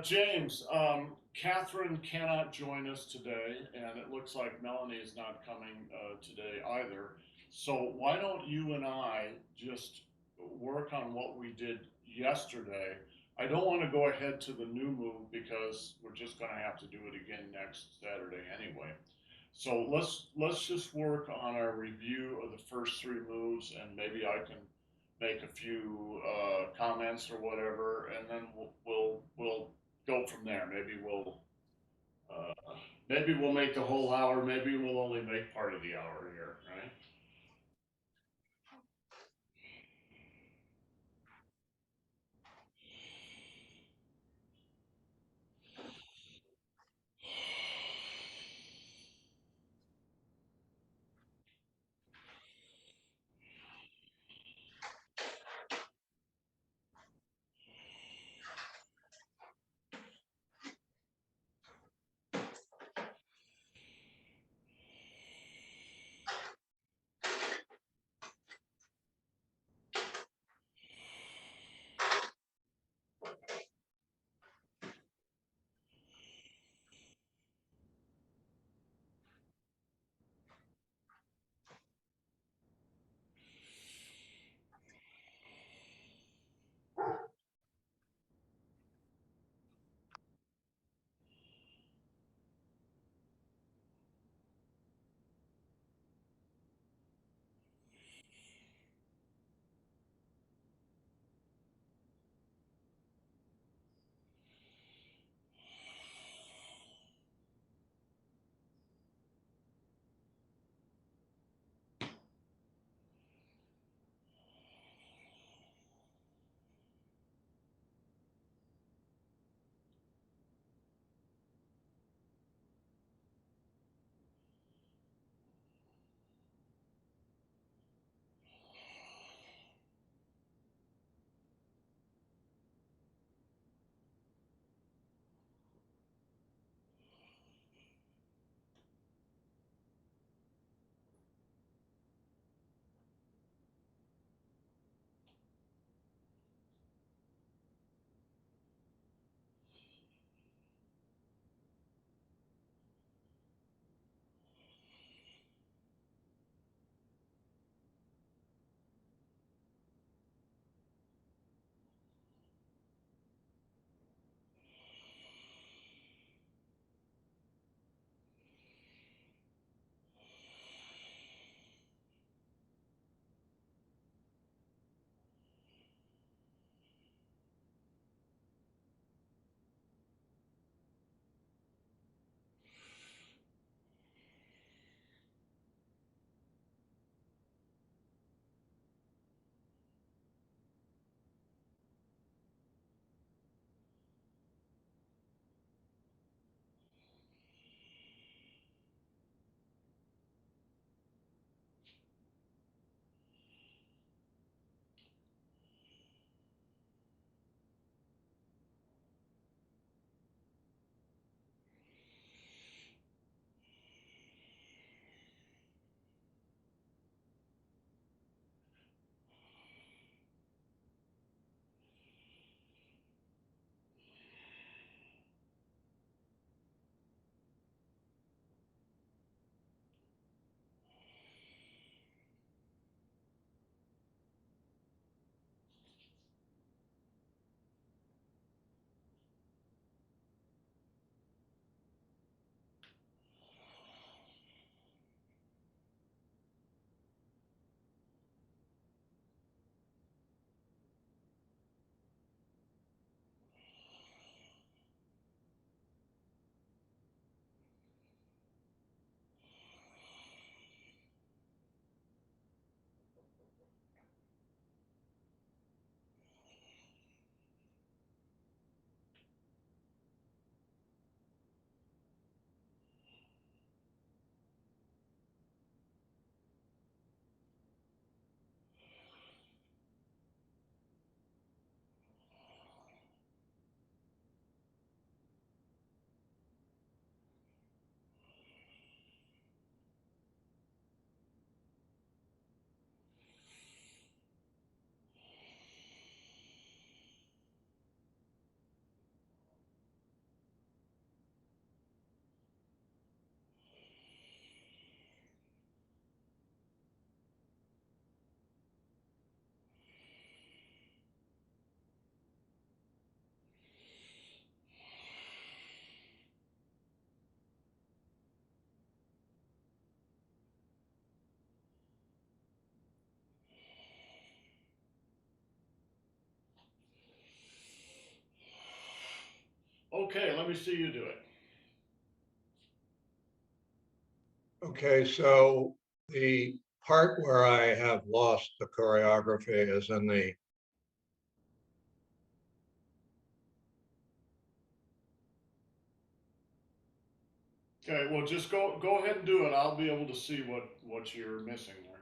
James, Catherine cannot join us today, and it looks like Melanie is not coming today either. So why don't you and I just work on what we did yesterday? I don't want to go ahead to the new move because we're just going to have to do it again next Saturday anyway. So let's just work on our review of the first three moves, and maybe I can make a few comments or whatever, and then we'll go from there. Uh, maybe we'll make the whole hour. Maybe we'll only make part of the hour here, right? Okay, let me see you do it. Okay, so the part where I have lost the choreography is in the Okay, well, just go ahead and do it. I'll be able to see what you're missing there.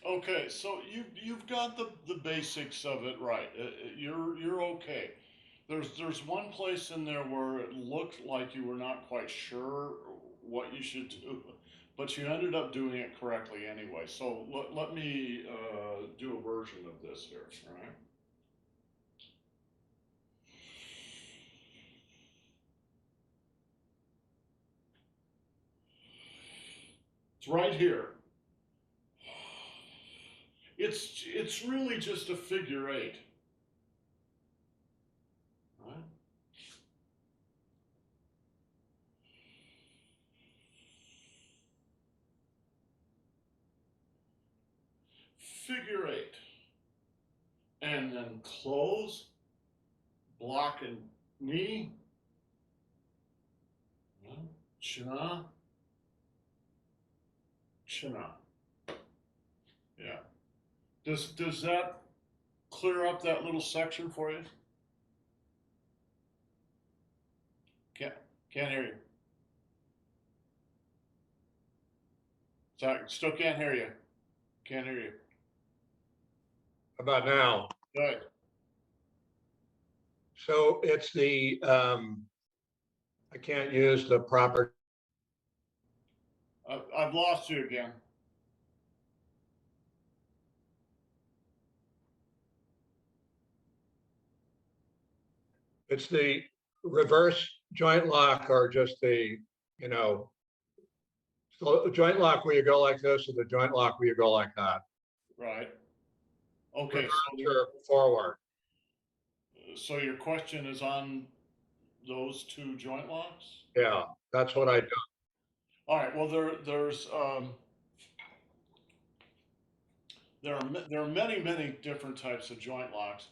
Okay, so you've got the basics of it right. You're okay. There's one place in there where it looked like you were not quite sure what you should do, but you ended up doing it correctly anyway. So let me do a version of this here, all right? It's right here. It's really just a figure eight, right? Figure eight, and then close, block and knee, Chana, Chana. Yeah. Does that clear up that little section for you? Can't can't hear you. Sorry, still can't hear you. Can't hear you. about now. Good. So it's the I can't use the proper. I've lost you again. It's the reverse joint lock or just the, you know, so joint lock where you go like this or the joint lock where you go like that. Right. Okay. Reverse or forward. So your question is on those two joint locks. Yeah, that's what I do. All right. Well, there are many different types of joint locks.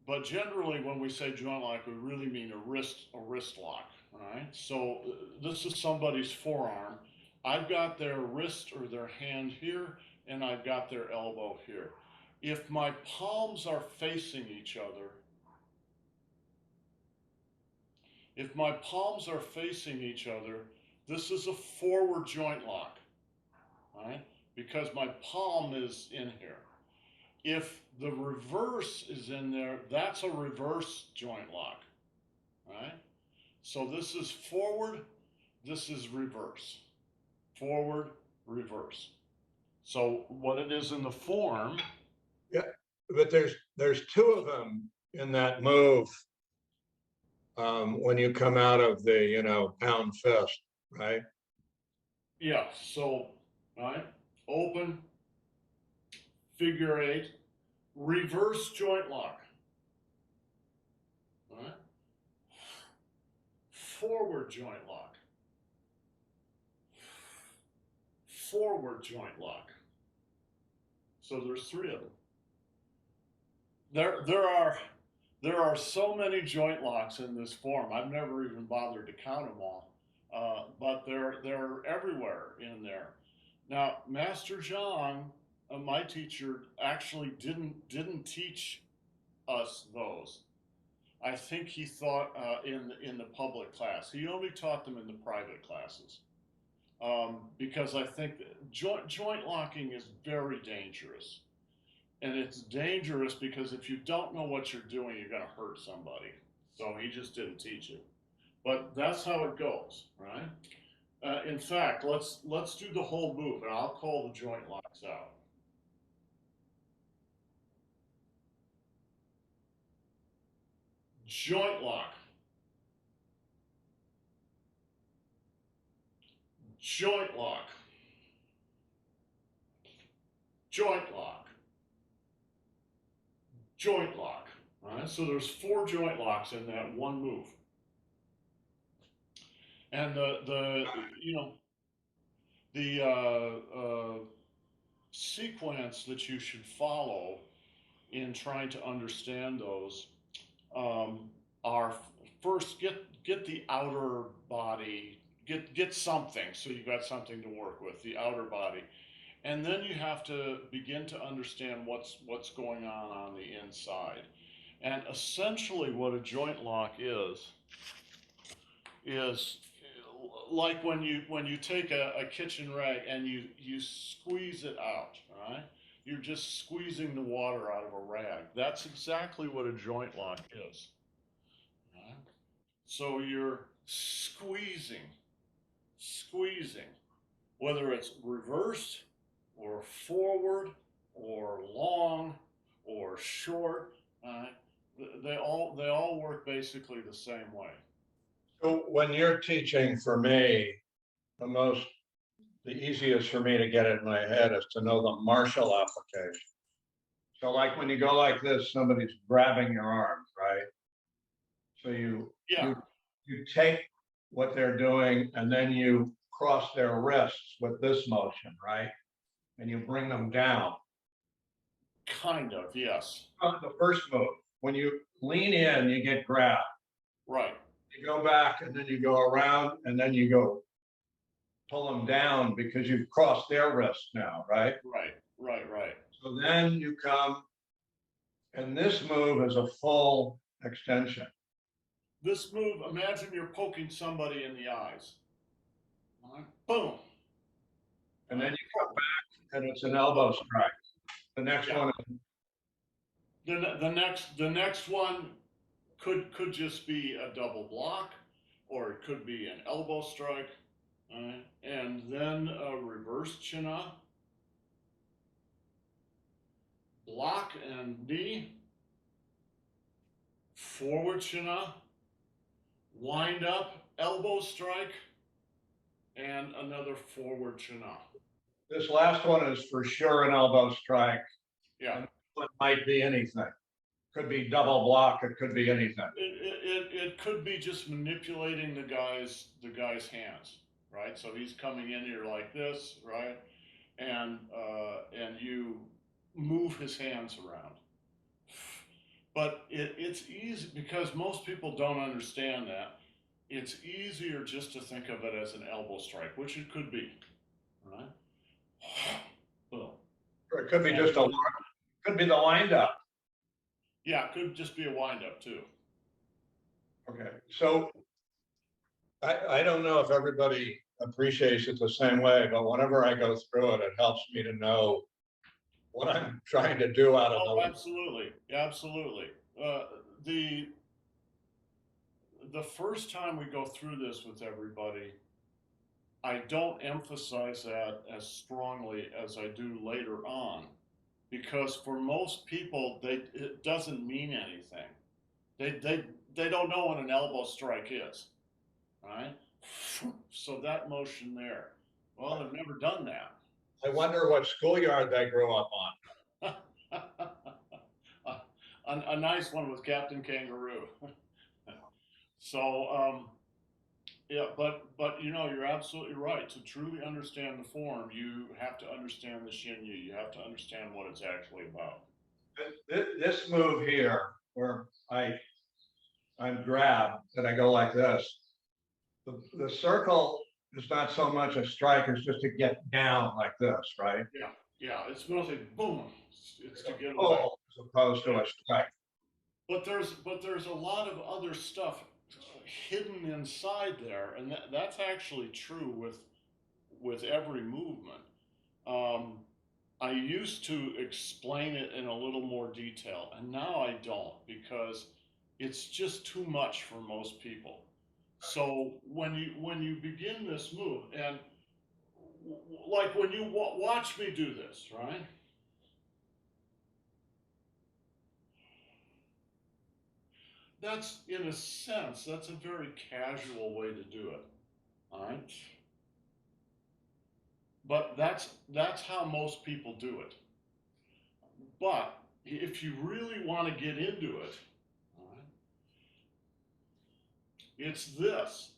But generally, when we say joint lock, we really mean a wrist lock. All right. So this is somebody's forearm. I've got their wrist or their hand here, and I've got their elbow here. If my palms are facing each other, if my palms are facing each other, this is a forward joint lock. All right, because my palm is in here. If the reverse is in there, that's a reverse joint lock. All right. So this is forward, this is reverse. Forward, reverse. So what it is in the form. Yeah, but there's two of them in that move when you come out of the, you know, pound fist, right? Yeah, so, right, open, figure eight, reverse joint lock. All right? Forward joint lock. Forward joint lock. So there's three of them. There are so many joint locks in this form. I've never even bothered to count them all, but they're everywhere in there. Now, Master John, my teacher, actually didn't teach us those. I think he thought in the public class. He only taught them in the private classes, because I think joint locking is very dangerous. And it's dangerous because if you don't know what you're doing, you're going to hurt somebody. So he just didn't teach it. But that's how it goes, right? In fact, let's do the whole move, and I'll call the joint locks out. Joint lock. Joint lock. Joint lock. Joint lock. All right, so there's 4 joint locks in that one move. And the you know the sequence that you should follow in trying to understand those, are first get the outer body, get something, so you got something to work with, the outer body, and then you have to begin to understand what's going on the inside. And essentially what a joint lock is like when you take a kitchen rag and you squeeze it out, right? You're just squeezing the water out of a rag. That's exactly what a joint lock is. Right? So you're squeezing, whether it's reversed or forward or long or short. They all work basically the same way. So when you're teaching, for me, the easiest for me to get it in my head is to know the martial application. So like when you go like this, somebody's grabbing your arms, right? So Yeah, you take what they're doing and then you cross their wrists with this motion, right? And you bring them down. kind of, yes. The first move, when you lean in, you get grabbed. Right. You go back and then you go around and then you go pull them down because you've crossed their wrist now, right? Right. So then you come, and this move is a full extension. This move, imagine you're poking somebody in the eyes. All right, boom. And then you come back and it's an elbow strike. The next Yeah. one The next one could just be a double block, or it could be an elbow strike, and then a reverse chin up, block and knee, forward chin up, wind up, elbow strike, and another forward chin up. this last one is for sure an elbow strike. Yeah. It might be anything. Could be double block, it could be anything. It could be just manipulating the guy's hands, right? So he's coming in here like this, right? And you move his hands around. But it's easy because most people don't understand that. It's easier just to think of it as an elbow strike, which it could be, right? Boom. Or it could be just could be the wind up. Yeah, it could just be a wind up too. Okay, so I don't know if everybody appreciates it the same way, but whenever I go through it, it helps me to know what I'm trying to do out of Oh, the. absolutely. The the first time we go through this with everybody, I don't emphasize that as strongly as I do later on, because for most people, it doesn't mean anything. They don't know what an elbow strike is, right? So that motion there, well, they've never done that. I wonder what schoolyard they grew up on. A nice one with Captain Kangaroo. So, yeah, but you know, you're absolutely right. To truly understand the form, you have to understand the Shinyu. You have to understand what it's actually about. This move here, where I'm grabbed and I go like this. The circle is not so much a strike as just to get down like this, right? Yeah, yeah. It's mostly boom. It's to get away. Pull as opposed to a strike. But there's a lot of other stuff hidden inside there, and that's actually true with every movement. Um, I used to explain it in a little more detail, and now I don't because it's just too much for most people. So when you begin this move, and like when you watch me do this, right? That's in a sense, that's a very casual way to do it. All right. But that's how most people do it. But if you really want to get into it, all right, it's this.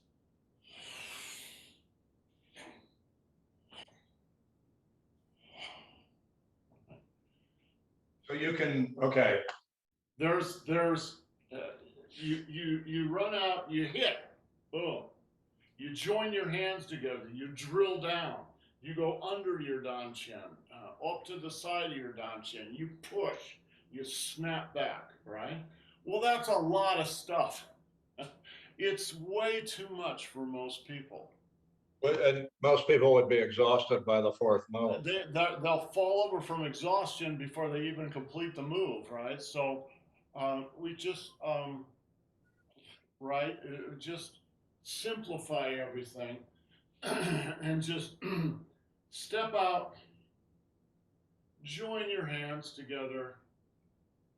So you can, okay. There's you run out, you hit, boom. You join your hands together, you drill down, you go under your danshin, up to the side of your danshin, you push, you snap back, right? Well, that's a lot of stuff. It's way too much for most people. And most people would be exhausted by the fourth move. They'll fall over from exhaustion before they even complete the move, right? So we just, right, just simplify everything and just step out, join your hands together,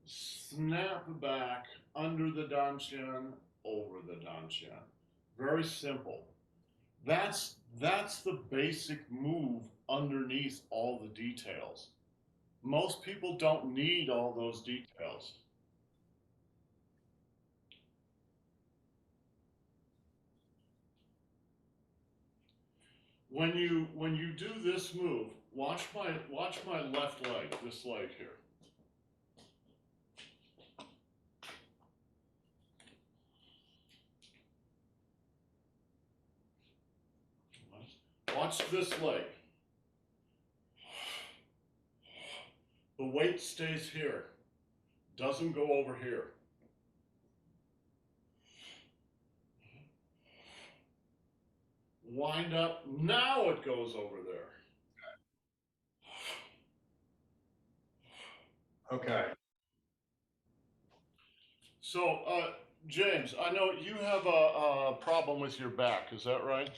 snap back under the danshin, over the danshin. Very simple. That's the basic move underneath all the details. Most people don't need all those details. When you do this move, watch my left leg, this leg here. Watch this leg. The weight stays here, doesn't go over here. Wind up, now it goes over there. Okay. So, James, I know you have a problem with your back, is that right?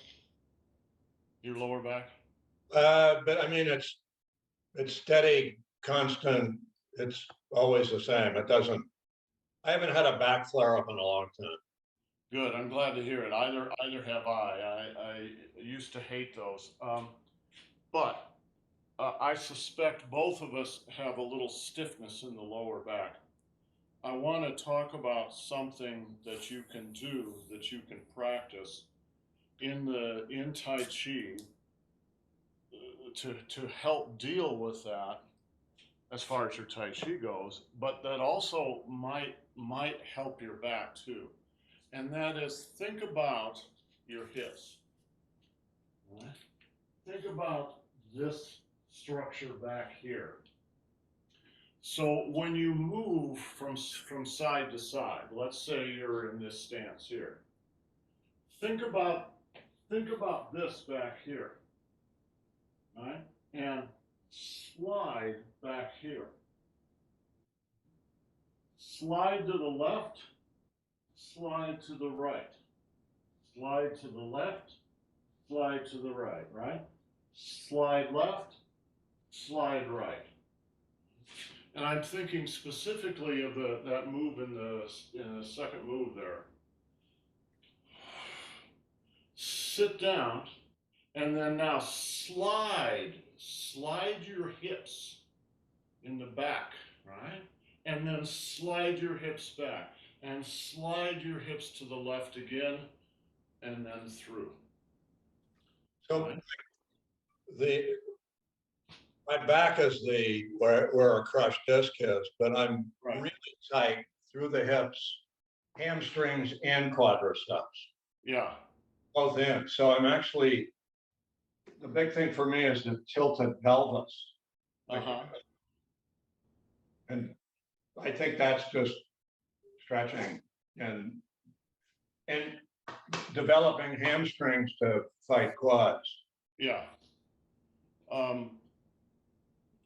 Your lower back? But I mean, it's steady, constant. It's always the same. It doesn't, I haven't had a back flare up in a long time. Good, I'm glad to hear it. Either have I. I used to hate those. But I suspect both of us have a little stiffness in the lower back. I want to talk about something that you can do, that you can practice in Tai Chi to help deal with that as far as your Tai Chi goes, but that also might help your back too. And that is, think about your hips. Right? Think about this structure back here. So when you move from side to side, let's say you're in this stance here. Think about this back here, right? And slide back here. Slide to the left, slide to the right. Slide to the left, slide to the right, right? Slide left, slide right. And I'm thinking specifically of that move in the second move there. Sit down, and then now slide your hips in the back, right? And then slide your hips back and slide your hips to the left again and then through. So Right? the, my back is the, where a crushed disc is, but I'm Right. really tight through the hips, hamstrings and quadriceps, Yeah. both in. So I'm actually, the big thing for me is the tilted pelvis. Like, Uh-huh. and I think that's just stretching and and developing hamstrings to fight quads. Yeah. Um,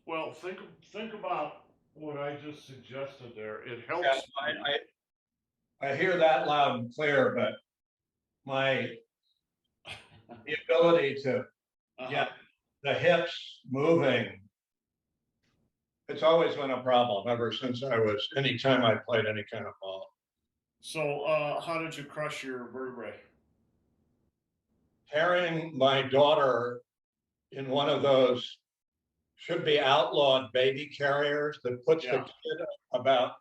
well, think about what I just suggested there. It Yeah, helps me. I hear that loud and clear, but my the ability to Uh-huh. get the hips moving, it's always been a problem ever since I was anytime I played any kind of ball. So, how did you crush your vertebrae? Carrying my daughter in one of those should be outlawed baby carriers that puts the Yeah. kid about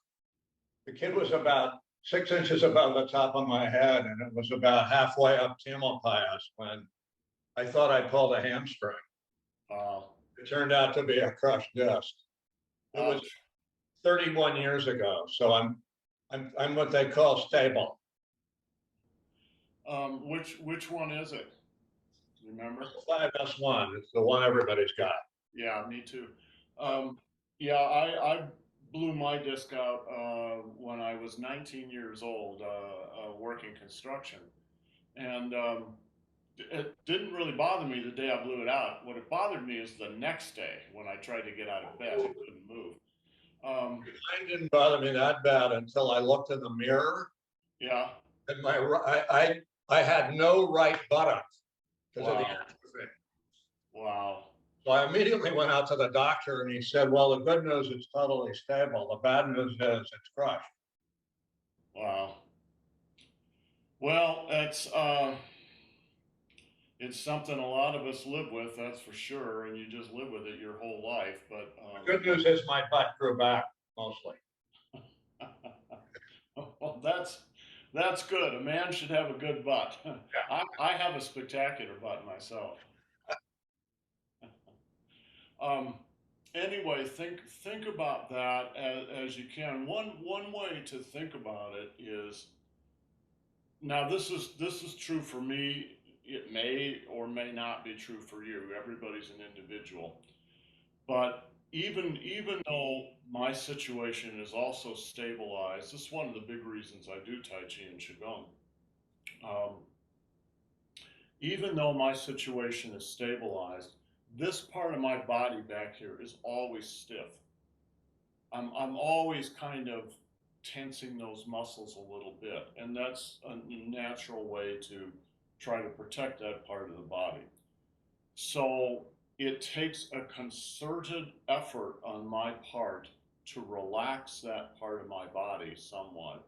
the kid was about 6 inches above the top of my head, and it was about halfway up Tamalpais when I thought I pulled a hamstring. Uh, It turned out to be a crushed disc. It was ouch. 31 years ago, so I'm what they call stable. Which one is it? Remember? 5S1, it's the one everybody's got. Yeah, me too. Um, yeah, I blew my disc out when I was 19 years old, working construction, and it didn't really bother me the day I blew it out. What it bothered me is the next day when I tried to get out of bed and couldn't move. Um, Mine didn't bother me that bad until I looked in the mirror yeah, and I had no right buttock because of the wow, atrophy. wow, So I immediately went out to the doctor and he said, well, the good news is totally stable. The bad news is it's crushed. wow. Well, it's something a lot of us live with, that's for sure, and you just live with it your whole life. But The good news is my butt grew back mostly. well, that's good. A man should have a good butt. I have a spectacular butt myself. Um, anyway, think about that as you can. One way to think about it is now this is true for me. It may or may not be true for you. Everybody's an individual. But even though my situation is also stabilized, this is one of the big reasons I do Tai Chi and Qigong. Um, even though my situation is stabilized, this part of my body back here is always stiff. I'm always kind of tensing those muscles a little bit, and that's a natural way to try to protect that part of the body. So it takes a concerted effort on my part to relax that part of my body somewhat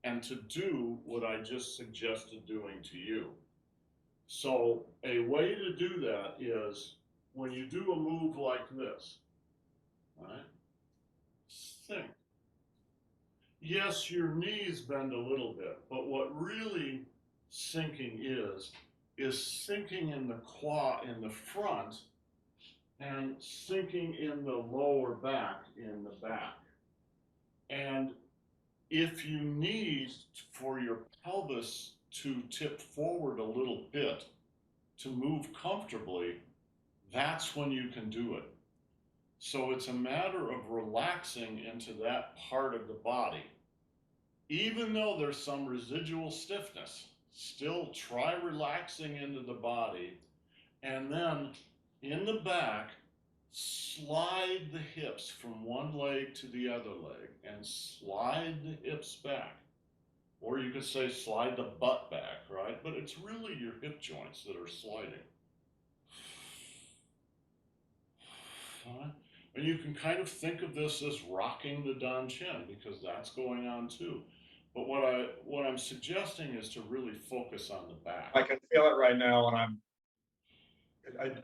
and to do what I just suggested doing to you. So a way to do that is when you do a move like this, right? Think. Yes, your knees bend a little bit, but what really sinking is sinking in the quad in the front and sinking in the lower back in the back. And if you need for your pelvis to tip forward a little bit to move comfortably, that's when you can do it. So it's a matter of relaxing into that part of the body. Even though there's some residual stiffness, still try relaxing into the body. And then in the back, slide the hips from one leg to the other leg and slide the hips back. Or you could say slide the butt back, right? But it's really your hip joints that are sliding. And you can kind of think of this as rocking the Dan Chin because that's going on too. But what I'm suggesting is to really focus on the back. I can feel it right now when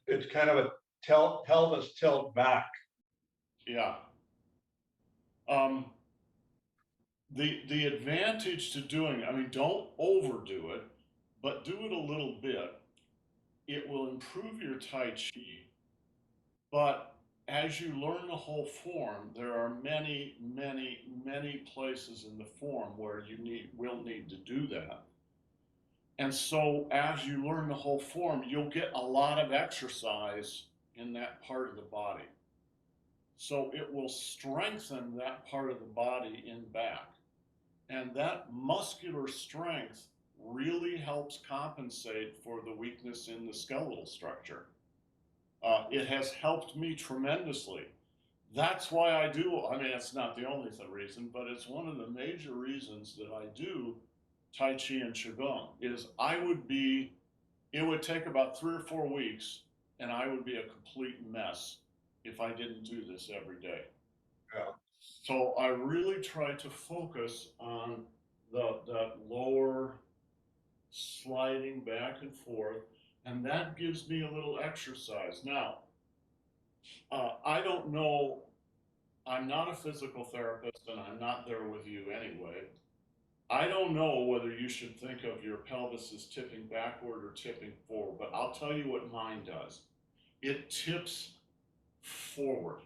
it's kind of a pelvis tilt back. Yeah. Um, the advantage to doing, I mean, don't overdo it, but do it a little bit. It will improve your Tai Chi, but as you learn the whole form, there are many, many, many places in the form where will need to do that. And so as you learn the whole form, you'll get a lot of exercise in that part of the body. So it will strengthen that part of the body in back. And that muscular strength really helps compensate for the weakness in the skeletal structure. It has helped me tremendously. That's why I do, I mean, it's not the only reason, but it's one of the major reasons that I do Tai Chi and Qigong is it would take about 3 or 4 weeks and I would be a complete mess if I didn't do this every day. Yeah. So I really try to focus on the lower sliding back and forth, and that gives me a little exercise. Now, I don't know, I'm not a physical therapist and I'm not there with you anyway. I don't know whether you should think of your pelvis as tipping backward or tipping forward, but I'll tell you what mine does. It tips forward.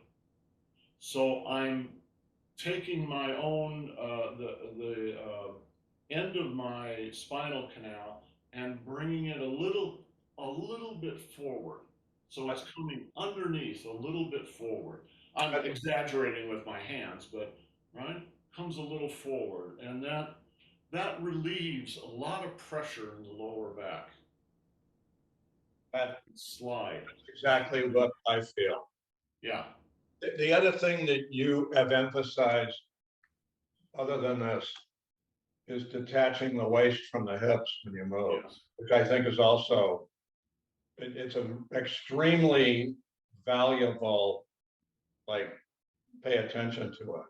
So I'm taking my own the end of my spinal canal and bringing it a little bit forward. So it's coming underneath a little bit forward. I'm exaggerating with my hands, but right, comes a little forward, and that relieves a lot of pressure in the lower back. That's Slide. exactly what I feel. Yeah. The other thing that you have emphasized, other than this, is detaching the waist from the hips when you move, Yes. which I think is also, it's an extremely valuable, like, pay attention to it.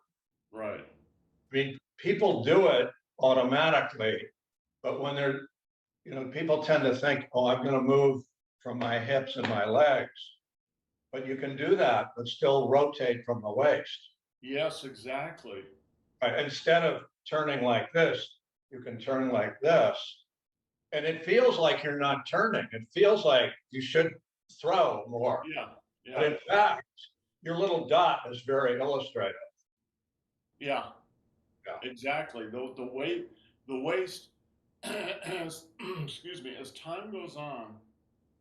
Right. I mean, people do it automatically, but when people tend to think, oh, I'm going to move from my hips and my legs, but you can do that, but still rotate from the waist. Yes, exactly. Right? Instead of turning like this, you can turn like this. And it feels like you're not turning. It feels like you should throw more. Yeah. But Yeah. in fact, your little dot is very illustrative. Yeah. Yeah. Exactly. The waist, as, excuse me, as time goes on,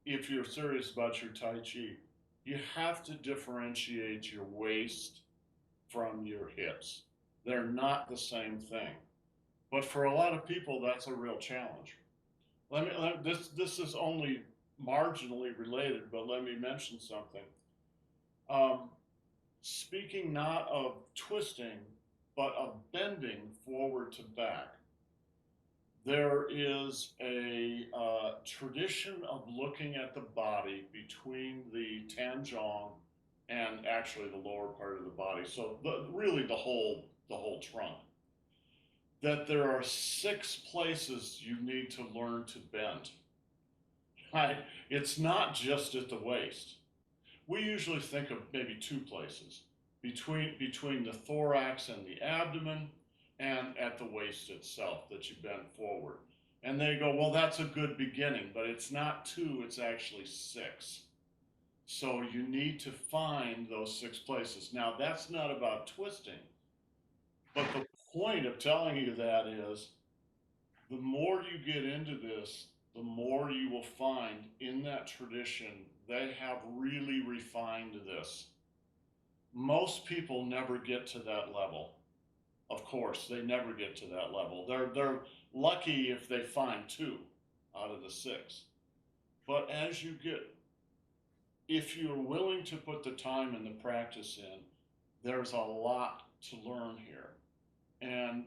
if you're serious about your Tai Chi, you have to differentiate your waist from your hips. They're not the same thing. But for a lot of people, that's a real challenge. This is only marginally related, but let me mention something. Um, Speaking not of twisting, but of bending forward to back, there is a tradition of looking at the body between the tanjong and actually the lower part of the body. So really the whole trunk. That there are 6 places you need to learn to bend. Right? It's not just at the waist. We usually think of maybe 2 places between the thorax and the abdomen and at the waist itself that you bend forward. And they go, well, that's a good beginning, but it's not 2, it's actually 6. So you need to find those 6 places. Now, that's not about twisting, but the point of telling you that is the more you get into this, the more you will find in that tradition, they have really refined this. Most people never get to that level. Of course, they never get to that level. They're lucky if they find 2 out of the 6. But if you're willing to put the time and the practice in, there's a lot to learn here. And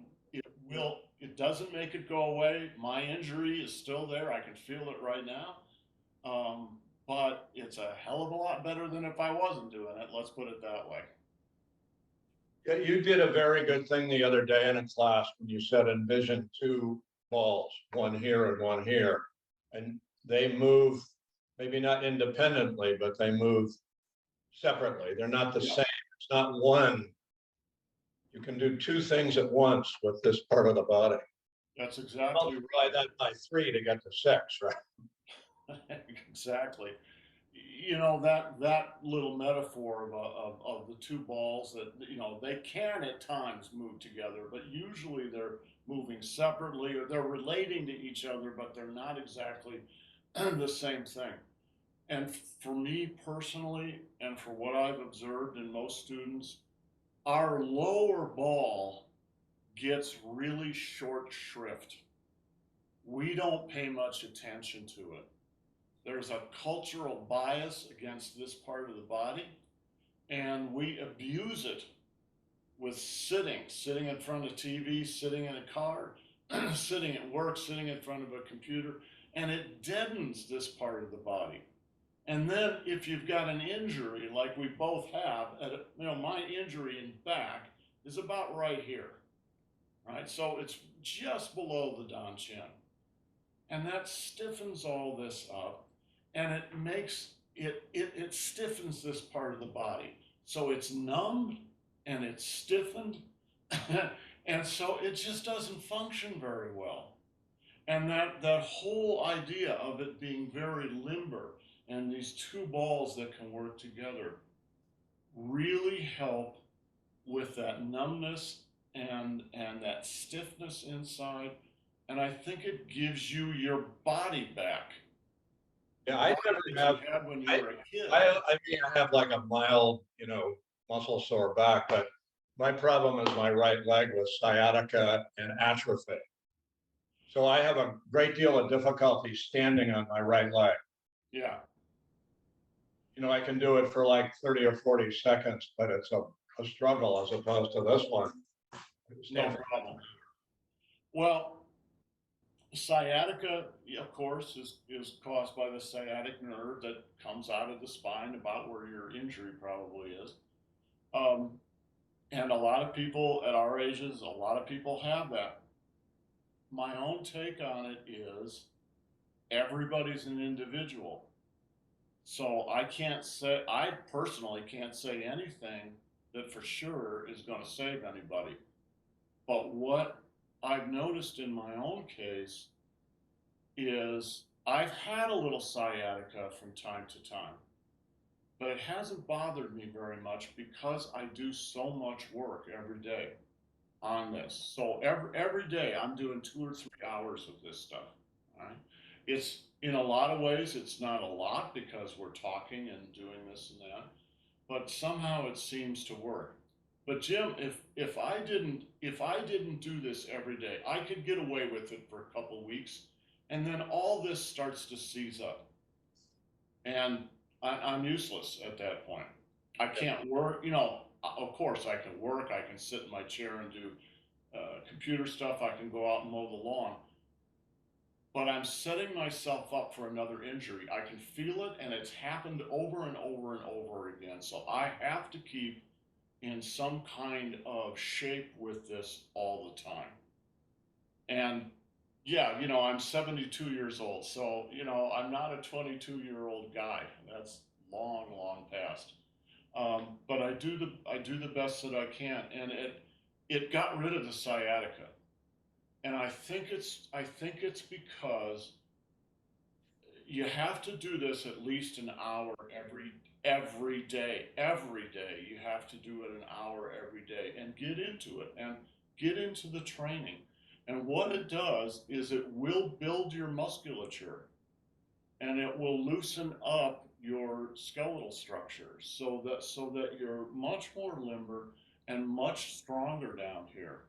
it doesn't make it go away. My injury is still there. I can feel it right now. But it's a hell of a lot better than if I wasn't doing it. Let's put it that way. Yeah, you did a very good thing the other day in a class when you said envision 2 balls, one here and one here. And they move, maybe not independently, but they move separately. They're not the same. It's not one, You can do two things at once with this part of the body. That's exactly Multiply that by 3 to get to 6, right? right. Exactly. You know, that little metaphor of the two balls that, you know, they can at times move together, but usually they're moving separately or they're relating to each other, but they're not exactly the same thing. And for me personally, and for what I've observed in most students, our lower ball gets really short shrift. We don't pay much attention to it. There's a cultural bias against this part of the body, and we abuse it with sitting in front of TV, sitting in a car, sitting at work, sitting in front of a computer, and it deadens this part of the body. And then if you've got an injury like we both have, you know, my injury in back is about right here, right? So it's just below the Dan chin. And that stiffens all this up and it stiffens this part of the body. So it's numbed and it's stiffened. And so it just doesn't function very well. And that whole idea of it being very limber and these two balls that can work together really help with that numbness and that stiffness inside. And I think it gives you your body back. Yeah, I never That have. you had when you I, were a kid. I mean, I have like a mild, muscle sore back, but my problem is my right leg with sciatica and atrophy. So I have a great deal of difficulty standing on my right leg. Yeah, I can do it for like 30 or 40 seconds, but it's a struggle as opposed to this one. no problem. Well, sciatica, of course, is caused by the sciatic nerve that comes out of the spine about where your injury probably is. Um, and a lot of people at our ages, a lot of people have that. My own take on it is everybody's an individual. So I personally can't say anything that for sure is going to save anybody. But what I've noticed in my own case is I've had a little sciatica from time to time, but it hasn't bothered me very much because I do so much work every day on this. So every day I'm doing 2 or 3 hours of this stuff. Right? It's in a lot of ways it's not a lot because we're talking and doing this and that, but somehow it seems to work. But Jim, if I didn't do this every day, I could get away with it for a couple weeks, and then all this starts to seize up, and I'm useless at that point. I can't work. Of course, I can work. I can sit in my chair and do computer stuff. I can go out and mow the lawn. But I'm setting myself up for another injury. I can feel it, and it's happened over and over and over again. So I have to keep in some kind of shape with this all the time. And yeah, I'm 72 years old. So, I'm not a 22-year-old guy. That's long, long past. But I do the best that I can. And it got rid of the sciatica. And I think it's because you have to do this at least an hour every day. Every day you have to do it an hour every day and get into it and get into the training. And what it does is it will build your musculature and it will loosen up your skeletal structure so that you're much more limber and much stronger down here.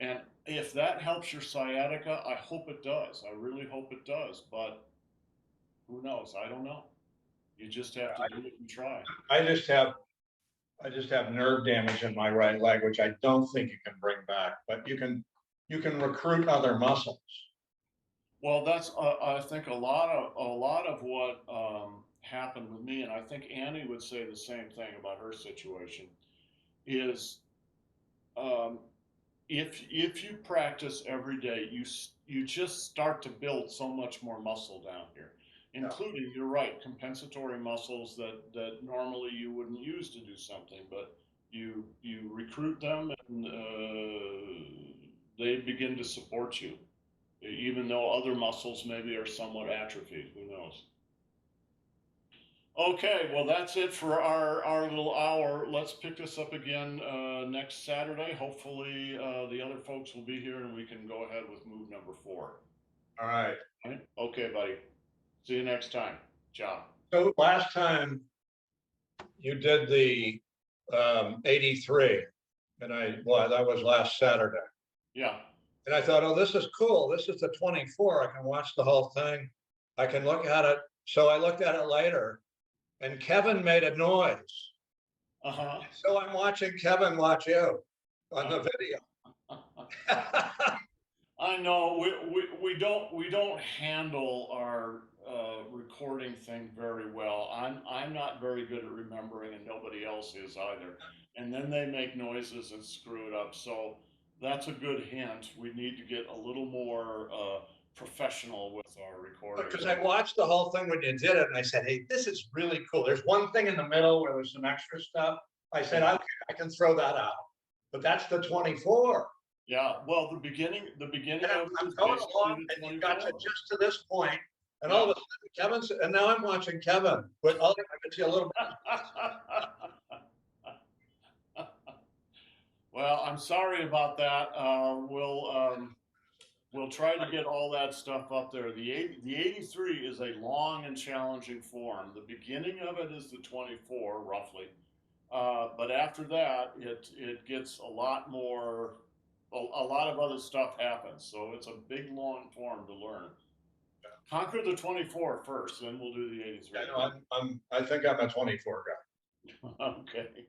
And if that helps your sciatica, I hope it does. I really hope it does. But who knows? I don't know. You just have to do it and try. I just have I just have nerve damage in my right leg, which I don't think you can bring back, but you can recruit other muscles. Well, that's I think a lot of what happened with me, and I think Annie would say the same thing about her situation. Is um, if you practice every day, you just start to build so much more muscle down here, including, you're right, compensatory muscles that normally you wouldn't use to do something, but you recruit them they begin to support you, even though other muscles maybe are somewhat atrophied. Who knows? Okay, well, that's it for our little hour. Let's pick this up again next Saturday. Hopefully, the other folks will be here and we can go ahead with move number 4. All right. All right? Okay, buddy. See you next time. Ciao. So last time you did the 83, and that was last Saturday. Yeah. And I thought, oh, this is cool. This is the 24. I can watch the whole thing. I can look at it. So I looked at it later, and Kevin made a noise. Uh-huh. So I'm watching Kevin watch you on the video. I know we don't handle our recording thing very well. I'm not very good at remembering, and nobody else is either. And then they make noises and screw it up. So that's a good hint. We need to get a little more professional with our recording. Because I watched the whole thing when you did it, and I said, hey, this is really cool. There's one thing in the middle where there's some extra stuff. I said, I can throw that out. But that's the 24. Yeah, well, the beginning And of I'm it is going basically along, the and you got to 24. just to this point, and all of a sudden Kevin's, and now I'm watching Kevin. But I can see a little bit. Well, I'm sorry about that. We'll try to get all that stuff up there. The 83 is a long and challenging form. The beginning of it is the 24, roughly. But after that, it gets a lot more, a lot of other stuff happens. So it's a big, long form to learn. Conquer the 24 first, then we'll do the 83. I know I think I'm a 24 guy. Okay.